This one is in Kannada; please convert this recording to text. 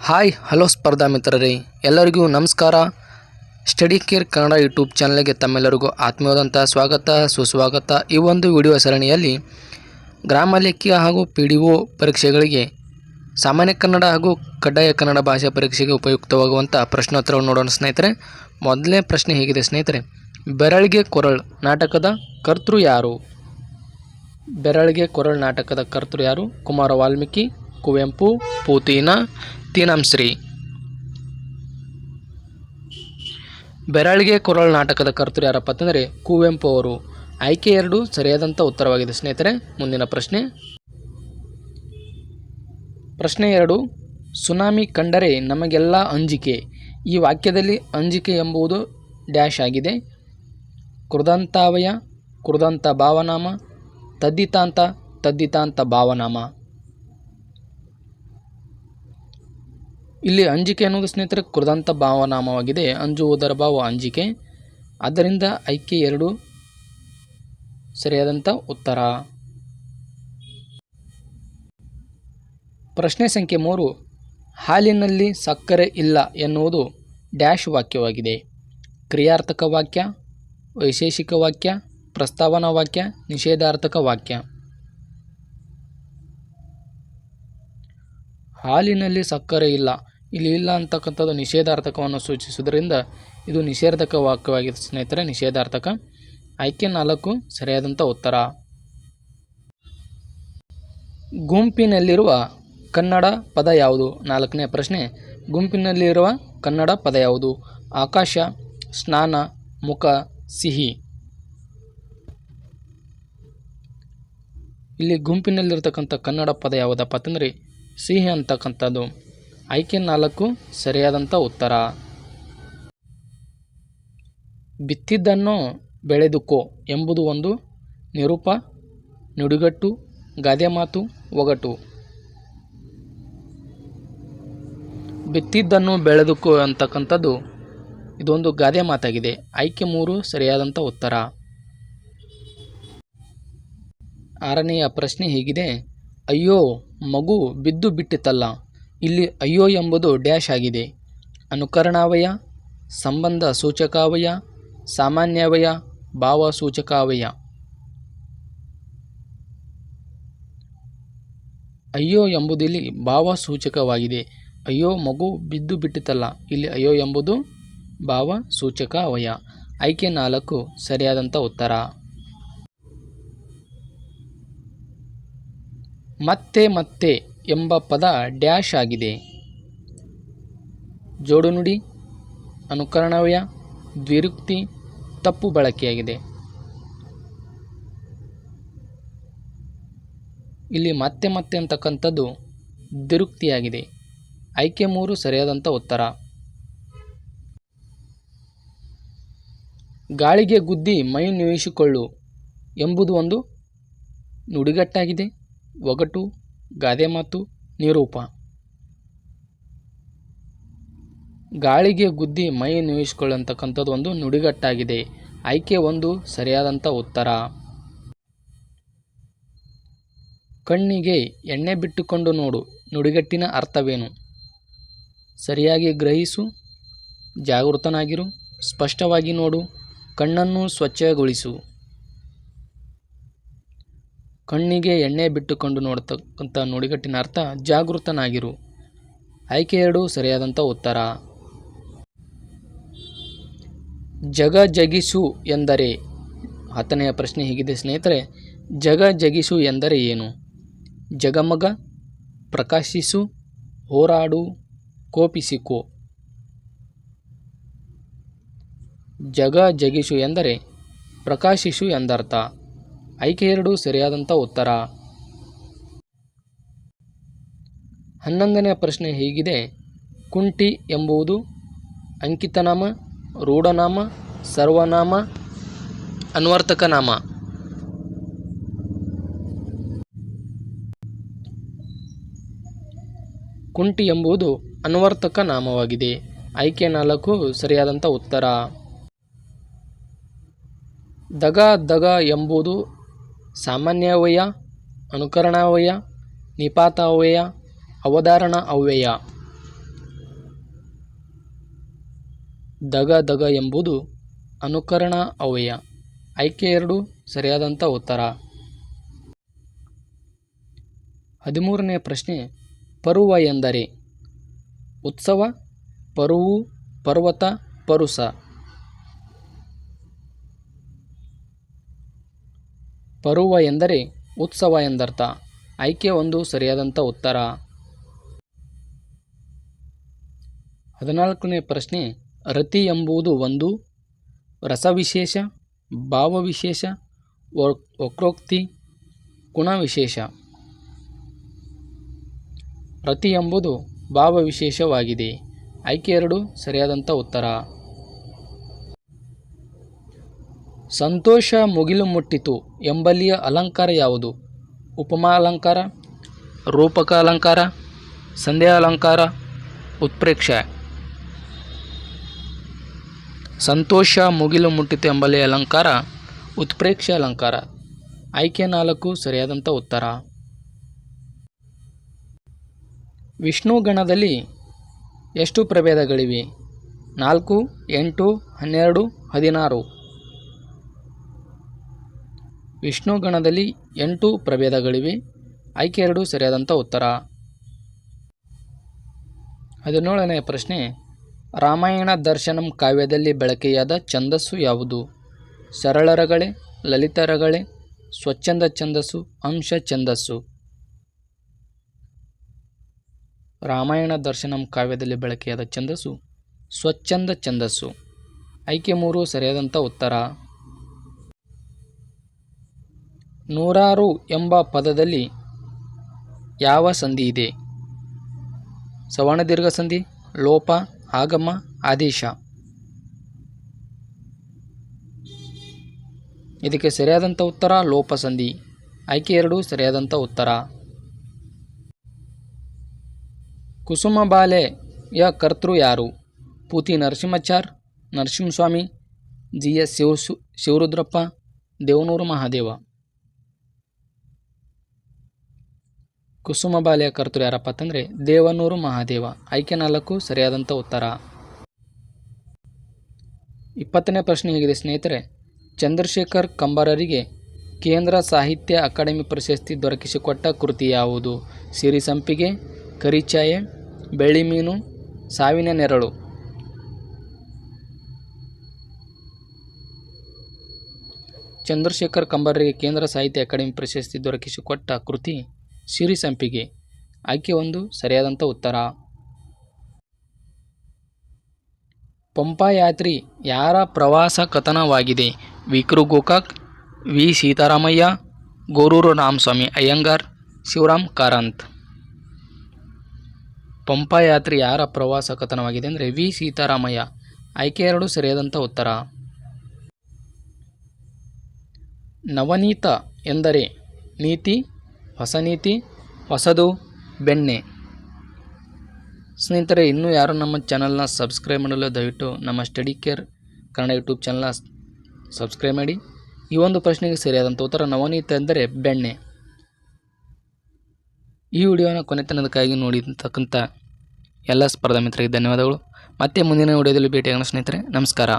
ಹಾಯ್ ಹಲೋ ಸ್ಪರ್ಧಾ ಮಿತ್ರರೇ, ಎಲ್ಲರಿಗೂ ನಮಸ್ಕಾರ. ಸ್ಟಡಿ ಕೇರ್ ಕನ್ನಡ ಯೂಟ್ಯೂಬ್ ಚಾನಲ್ಗೆ ತಮ್ಮೆಲ್ಲರಿಗೂ ಆತ್ಮೀಯವಾದಂಥ ಸ್ವಾಗತ ಸುಸ್ವಾಗತ. ಈ ಒಂದು ವಿಡಿಯೋ ಸರಣಿಯಲ್ಲಿ ಗ್ರಾಮ ಲೆಕ್ಕ ಹಾಗೂ PDO ಪರೀಕ್ಷೆಗಳಿಗೆ ಸಾಮಾನ್ಯ ಕನ್ನಡ ಹಾಗೂ ಕಡ್ಡಾಯ ಕನ್ನಡ ಭಾಷಾ ಪರೀಕ್ಷೆಗೆ ಉಪಯುಕ್ತವಾಗುವಂಥ ಪ್ರಶ್ನೋತ್ತರವನ್ನು ನೋಡೋಣ ಸ್ನೇಹಿತರೆ. ಮೊದಲನೇ ಪ್ರಶ್ನೆ ಹೀಗಿದೆ ಸ್ನೇಹಿತರೆ, ಬೆರಳಿಗೆ ಕೊರಳ್ ನಾಟಕದ ಕರ್ತೃ ಯಾರು? ಬೆರಳಿಗೆ ಕೊರಳ್ ನಾಟಕದ ಕರ್ತೃ ಯಾರು? ಕುಮಾರ ವಾಲ್ಮೀಕಿ, ಕುವೆಂಪು, ಪೂತಿನ, ತೀನಂಶ್ರೀ. ಬೆರಳಿಗೆ ಕೊರಳ್ ನಾಟಕದ ಕರ್ತೃ ಯಾರಪ್ಪ ಅಂತಂದರೆ ಕುವೆಂಪು ಅವರು. ಆಯ್ಕೆ 2 ಸರಿಯಾದಂಥ ಉತ್ತರವಾಗಿದೆ ಸ್ನೇಹಿತರೆ. ಮುಂದಿನ ಪ್ರಶ್ನೆ 2, ಸುನಾಮಿ ಕಂಡರೆ ನಮಗೆಲ್ಲ ಅಂಜಿಕೆ. ಈ ವಾಕ್ಯದಲ್ಲಿ ಅಂಜಿಕೆ ಎಂಬುದು ಡ್ಯಾಶ್ ಆಗಿದೆ. ಕೃದಂತಾವಯ, ಕೃದಂತ ಭಾವನಾಮ, ತದ್ದಿತಾಂತ, ತದ್ದಿತಾಂತ ಭಾವನಾಮ. ಇಲ್ಲಿ ಅಂಜಿಕೆ ಅನ್ನೋದು ಸ್ನೇಹಿತರೆ ಕೃದಂತ ಭಾವನಾಮವಾಗಿದೆ. ಅಂಜುವುದರ ಭಾವ ಅಂಜಿಕೆ. ಆದ್ದರಿಂದ ಆಯ್ಕೆ 2 ಸರಿಯಾದಂಥ ಉತ್ತರ. ಪ್ರಶ್ನೆ ಸಂಖ್ಯೆ 3, ಹಾಲಿನಲ್ಲಿ ಸಕ್ಕರೆ ಇಲ್ಲ ಎನ್ನುವುದು ಡ್ಯಾಶ್ ವಾಕ್ಯವಾಗಿದೆ. ಕ್ರಿಯಾರ್ಥಕ ವಾಕ್ಯ, ವೈಶೇಷಿಕ ವಾಕ್ಯ, ಪ್ರಸ್ತಾವನಾ ವಾಕ್ಯ, ನಿಷೇಧಾರ್ಥಕ ವಾಕ್ಯ. ಹಾಲಿನಲ್ಲಿ ಸಕ್ಕರೆ ಇಲ್ಲ, ಇಲ್ಲಿ ಇಲ್ಲ ಅಂತಕ್ಕಂಥದ್ದು ನಿಷೇಧಾರ್ಥಕವನ್ನು ಸೂಚಿಸುವುದರಿಂದ ಇದು ನಿಷೇಧಕ ವಾಕ್ಯವಾಗಿದೆ ಸ್ನೇಹಿತರೆ, ನಿಷೇಧಾರ್ಥಕ. ಆಯ್ಕೆ 4 ಸರಿಯಾದಂಥ ಉತ್ತರ. ಗುಂಪಿನಲ್ಲಿರುವ ಕನ್ನಡ ಪದ ಯಾವುದು? 4ನೇ ಪ್ರಶ್ನೆ, ಗುಂಪಿನಲ್ಲಿರುವ ಕನ್ನಡ ಪದ ಯಾವುದು? ಆಕಾಶ, ಸ್ನಾನ, ಮುಖ, ಸಿಹಿ. ಇಲ್ಲಿ ಗುಂಪಿನಲ್ಲಿರ್ತಕ್ಕಂಥ ಕನ್ನಡ ಪದ ಯಾವುದಪ್ಪ ಅಂತಂದರೆ ಸಿಹಿ ಅಂತಕ್ಕಂಥದ್ದು. ಆಯ್ಕೆ 4 ಸರಿಯಾದಂಥ ಉತ್ತರ. ಬಿತ್ತಿದ್ದನ್ನು ಬೆಳೆದುಕೋ ಎಂಬುದು ಒಂದು ನಿರೂಪ, ನುಡಿಗಟ್ಟು, ಗಾದೆ ಮಾತು, ಒಗಟು. ಬಿತ್ತಿದ್ದನ್ನು ಬೆಳೆದುಕೋ ಅಂತಕ್ಕಂಥದ್ದು ಇದೊಂದು ಗಾದೆ ಮಾತಾಗಿದೆ. ಆಯ್ಕೆ 3 ಸರಿಯಾದಂಥ ಉತ್ತರ. 6ನೆಯ ಪ್ರಶ್ನೆ ಹೀಗಿದೆ, ಅಯ್ಯೋ ಮಗು ಬಿದ್ದು ಬಿಟ್ಟಿತಲ್ಲ. ಇಲ್ಲಿ ಅಯ್ಯೋ ಎಂಬುದು ಡ್ಯಾಶ್ ಆಗಿದೆ. ಅನುಕರಣಾವಯ, ಸಂಬಂಧ ಸೂಚಕಾವಯ, ಸಾಮಾನ್ಯಾವಯ, ಭಾವ ಸೂಚಕಾವಯ. ಅಯ್ಯೋ ಎಂಬುದು ಇಲ್ಲಿ ಭಾವ ಸೂಚಕವಾಗಿದೆ. ಅಯ್ಯೋ ಮಗು ಬಿದ್ದು ಬಿಟ್ಟಿತಲ್ಲ, ಇಲ್ಲಿ ಅಯ್ಯೋ ಎಂಬುದು ಭಾವ ಸೂಚಕ ಅವಯ. ಆಯ್ಕೆ 4 ಸರಿಯಾದಂಥ ಉತ್ತರ. ಮತ್ತೆ ಮತ್ತೆ ಎಂಬ ಪದ ಡ್ಯಾಶ್ ಆಗಿದೆ. ಜೋಡುನುಡಿ, ಅನುಕರಣಾವಯ, ದ್ವಿರುಕ್ತಿ, ತಪ್ಪು ಬಳಕೆಯಾಗಿದೆ. ಇಲ್ಲಿ ಮತ್ತೆ ಮತ್ತೆ ಅಂತಕ್ಕಂಥದ್ದು ದ್ವಿರುಕ್ತಿಯಾಗಿದೆ. ಆಯ್ಕೆ 3 ಸರಿಯಾದಂಥ ಉತ್ತರ. ಗಾಳಿಗೆ ಗುದ್ದಿ ಮೈ ನೋಯಿಸಿಕೊಳ್ಳು ಎಂಬುದು ಒಂದು ನುಡಿಗಟ್ಟಾಗಿದೆ, ಒಗಟು, ಗಾದೆ ಮಾತು, ನಿರೂಪ. ಗಾಳಿಗೆ ಗುದ್ದಿ ಮೈ ನೋಯಿಸಿಕೊಳ್ಳತಕ್ಕಂಥದ್ದು ಒಂದು ನುಡಿಗಟ್ಟಾಗಿದೆ. ಆಯ್ಕೆ 1 ಸರಿಯಾದಂಥ ಉತ್ತರ. ಕಣ್ಣಿಗೆ ಎಣ್ಣೆ ಬಿಟ್ಟುಕೊಂಡು ನೋಡು ನುಡಿಗಟ್ಟಿನ ಅರ್ಥವೇನು? ಸರಿಯಾಗಿ ಗ್ರಹಿಸು, ಜಾಗೃತನಾಗಿರು, ಸ್ಪಷ್ಟವಾಗಿ ನೋಡು, ಕಣ್ಣನ್ನು ಸ್ವಚ್ಛಗೊಳಿಸು. ಕಣ್ಣಿಗೆ ಎಣ್ಣೆ ಬಿಟ್ಟುಕೊಂಡು ನೋಡ್ತಕ್ಕಂಥ ನುಡಿಗಟ್ಟಿನ ಅರ್ಥ ಜಾಗೃತನಾಗಿರು. ಆಯ್ಕೆ 2 ಸರಿಯಾದಂಥ ಉತ್ತರ. ಜಗ ಜಗಿಸು ಎಂದರೆ? 10ನೆಯ ಪ್ರಶ್ನೆ ಹೀಗಿದೆ ಸ್ನೇಹಿತರೆ, ಜಗ ಜಗಿಸು ಎಂದರೆ ಏನು? ಜಗಮಗ, ಪ್ರಕಾಶಿಸು, ಹೋರಾಡು, ಕೋಪಿಸಿಕೋ. ಜಗ ಜಗಿಸು ಎಂದರೆ ಪ್ರಕಾಶಿಸು ಎಂದರ್ಥ. ಆಯ್ಕೆ 2 ಸರಿಯಾದಂಥ ಉತ್ತರ. 11ನೇ ಪ್ರಶ್ನೆ ಹೀಗಿದೆ, ಕುಂಟಿ ಎಂಬುದು ಅಂಕಿತನಾಮ, ರೂಢನಾಮ, ಸರ್ವನಾಮ, ಅನ್ವರ್ಥಕ ನಾಮ. ಕುಂಟಿ ಎಂಬುದು ಅನ್ವರ್ಥಕ ನಾಮವಾಗಿದೆ. ಆಯ್ಕೆ 4 ಸರಿಯಾದಂಥ ಉತ್ತರ. ದಗ ದಗ ಎಂಬುದು ಸಾಮಾನ್ಯಾವಯ, ಅನುಕರಣಾವಯ, ನಿಪಾತಾವ್ಯಯ, ಅವಧಾರಣ ಅವ್ಯಯ. ದಗ ದಗ ಎಂಬುದು ಅನುಕರಣ ಅವ್ಯಯ. ಆಯ್ಕೆ 2 ಸರಿಯಾದಂಥ ಉತ್ತರ. 13ನೇ ಪ್ರಶ್ನೆ, ಪರ್ವ ಎಂದರೆ? ಉತ್ಸವ, ಪರುವು, ಪರ್ವತ, ಪರುಸ. ಪರ್ವ ಎಂದರೆ ಉತ್ಸವ ಎಂದರ್ಥ. ಆಯ್ಕೆ 1 ಸರಿಯಾದಂಥ ಉತ್ತರ. 14ನೇ ಪ್ರಶ್ನೆ, ರತಿ ಎಂಬುದು ಒಂದು ರಸವಿಶೇಷ, ಭಾವವಿಶೇಷ, ವಕ್ರೋಕ್ತಿ, ಗುಣವಿಶೇಷ. ರತಿ ಎಂಬುದು ಭಾವವಿಶೇಷವಾಗಿದೆ. ಆಯ್ಕೆ 2 ಸರಿಯಾದಂಥ ಉತ್ತರ. ಸಂತೋಷ ಮುಗಿಲು ಮುಟ್ಟಿತು ಎಂಬಲ್ಲಿಯ ಅಲಂಕಾರ ಯಾವುದು? ಉಪಮಾ ಅಲಂಕಾರ, ರೂಪಕ ಅಲಂಕಾರ, ಸಂಧ್ಯಾ ಅಲಂಕಾರ, ಉತ್ಪ್ರೇಕ್ಷ. ಸಂತೋಷ ಮುಗಿಲು ಮುಟ್ಟಿತು ಎಂಬಲ್ಲಿಯ ಅಲಂಕಾರ ಉತ್ಪ್ರೇಕ್ಷ ಅಲಂಕಾರ. ಆಯ್ಕೆ 4 ಸರಿಯಾದಂಥ ಉತ್ತರ. ವಿಷ್ಣು ಗಣದಲ್ಲಿ ಎಷ್ಟು ಪ್ರಭೇದಗಳಿವೆ? 4, 8, 12, 16. ವಿಷ್ಣು ಗಣದಲ್ಲಿ 8 ಪ್ರಭೇದಗಳಿವೆ. ಆಯ್ಕೆ 2 ಸರಿಯಾದಂಥ ಉತ್ತರ. 17ನೇ ಪ್ರಶ್ನೆ, ರಾಮಾಯಣ ದರ್ಶನಂ ಕಾವ್ಯದಲ್ಲಿ ಬಳಕೆಯಾದ ಛಂದಸ್ಸು ಯಾವುದು? ಸರಳ ರಗಳೆ, ಲಲಿತ ರಗಳೆ, ಸ್ವಚ್ಛಂದ ಛಂದಸ್ಸು, ಅಂಶ ಛಂದಸ್ಸು. ರಾಮಾಯಣ ದರ್ಶನಂ ಕಾವ್ಯದಲ್ಲಿ ಬಳಕೆಯಾದ ಛಂದಸ್ಸು ಸ್ವಚ್ಛಂದ ಛಂದಸ್ಸು. ಆಯ್ಕೆ 3 ಸರಿಯಾದಂಥ ಉತ್ತರ. 100 ಎಂಬ ಪದದಲ್ಲಿ ಯಾವ ಸಂಧಿ ಇದೆ? ಸವರ್ಣ ದೀರ್ಘ ಸಂಧಿ, ಲೋಪ, ಆಗಮ, ಆದೇಶ. ಇದಕ್ಕೆ ಸರಿಯಾದಂಥ ಉತ್ತರ ಲೋಪ ಸಂಧಿ. ಆಯ್ಕೆ 2 ಸರಿಯಾದಂಥ ಉತ್ತರ. ಕುಸುಮಬಾಲೆಯ ಕರ್ತೃ ಯಾರು? ಪೂತಿ ನರಸಿಂಹಾಚಾರ್, ನರಸಿಂಹಸ್ವಾಮಿ, ಜಿ.ಎಸ್. ಶಿವರುದ್ರಪ್ಪ, ದೇವನೂರು ಮಹಾದೇವ. ಕುಸುಮಬಾಲೆಯ ಕರ್ತೃ ಯಾರಪ್ಪ ಅಂತಂದರೆ ದೇವನೂರು ಮಹಾದೇವ. ಆಯ್ಕೆ 4 ಸರಿಯಾದಂಥ ಉತ್ತರ. 20ನೇ ಪ್ರಶ್ನೆ ಹೇಗಿದೆ ಸ್ನೇಹಿತರೆ, ಚಂದ್ರಶೇಖರ್ ಕಂಬಾರರಿಗೆ ಕೇಂದ್ರ ಸಾಹಿತ್ಯ ಅಕಾಡೆಮಿ ಪ್ರಶಸ್ತಿ ದೊರಕಿಸಿಕೊಟ್ಟ ಕೃತಿ ಯಾವುದು? ಸಿರಿ ಸಂಪಿಗೆ, ಕರಿಛಾಯೆ, ಬೆಳ್ಳಿ ಮೀನು, ಸಾವಿನ ನೆರಳು. ಚಂದ್ರಶೇಖರ್ ಕಂಬಾರರಿಗೆ ಕೇಂದ್ರ ಸಾಹಿತ್ಯ ಅಕಾಡೆಮಿ ಪ್ರಶಸ್ತಿ ದೊರಕಿಸಿಕೊಟ್ಟ ಕೃತಿ ಸಿರಿ ಸಂಪಿಗೆ. ಆಯ್ಕೆ 1 ಸರಿಯಾದಂಥ ಉತ್ತರ. ಪಂಪಾಯಾತ್ರಿ ಯಾರ ಪ್ರವಾಸ ಕಥನವಾಗಿದೆ? ವಿ.ಕೃ. ಗೋಕಾಕ್, ವಿ. ಸೀತಾರಾಮಯ್ಯ, ಗೋರೂರು ರಾಮಸ್ವಾಮಿ ಅಯ್ಯಂಗಾರ್, ಶಿವರಾಮ್ ಕಾರಂತ್. ಪಂಪಾಯಾತ್ರಿ ಯಾರ ಪ್ರವಾಸ ಕಥನವಾಗಿದೆ ಅಂದರೆ ವಿ. ಸೀತಾರಾಮಯ್ಯ. ಆಯ್ಕೆ 2 ಸರಿಯಾದಂಥ ಉತ್ತರ. ನವನೀತ ಎಂದರೆ ನೀತಿ, ಹೊಸ ನೀತಿ, ಹೊಸದು, ಬೆಣ್ಣೆ. ಸ್ನೇಹಿತರೆ, ಇನ್ನೂ ಯಾರು ನಮ್ಮ ಚಾನಲ್ನ ಸಬ್ಸ್ಕ್ರೈಬ್ ಮಾಡಲು ದಯವಿಟ್ಟು ನಮ್ಮ ಸ್ಟಡಿ ಕೇರ್ ಕನ್ನಡ ಯೂಟ್ಯೂಬ್ ಚಾನಲ್ನ ಸಬ್ಸ್ಕ್ರೈಬ್ ಮಾಡಿ. ಈ ಒಂದು ಪ್ರಶ್ನೆಗೆ ಸರಿಯಾದಂಥ ಉತ್ತರ ನವನೀತ ಎಂದರೆ ಬೆಣ್ಣೆ. ಈ ವಿಡಿಯೋನ ಕೊನೆತನದಕ್ಕಾಗಿ ನೋಡಿರ್ತಕ್ಕಂಥ ಎಲ್ಲ ಸ್ಪರ್ಧಾ ಮಿತ್ರರಿಗೆ ಧನ್ಯವಾದಗಳು. ಮತ್ತೆ ಮುಂದಿನ ವಿಡಿಯೋದಲ್ಲಿ ಭೇಟಿಯಾಗೋಣ ಸ್ನೇಹಿತರೆ. ನಮಸ್ಕಾರ.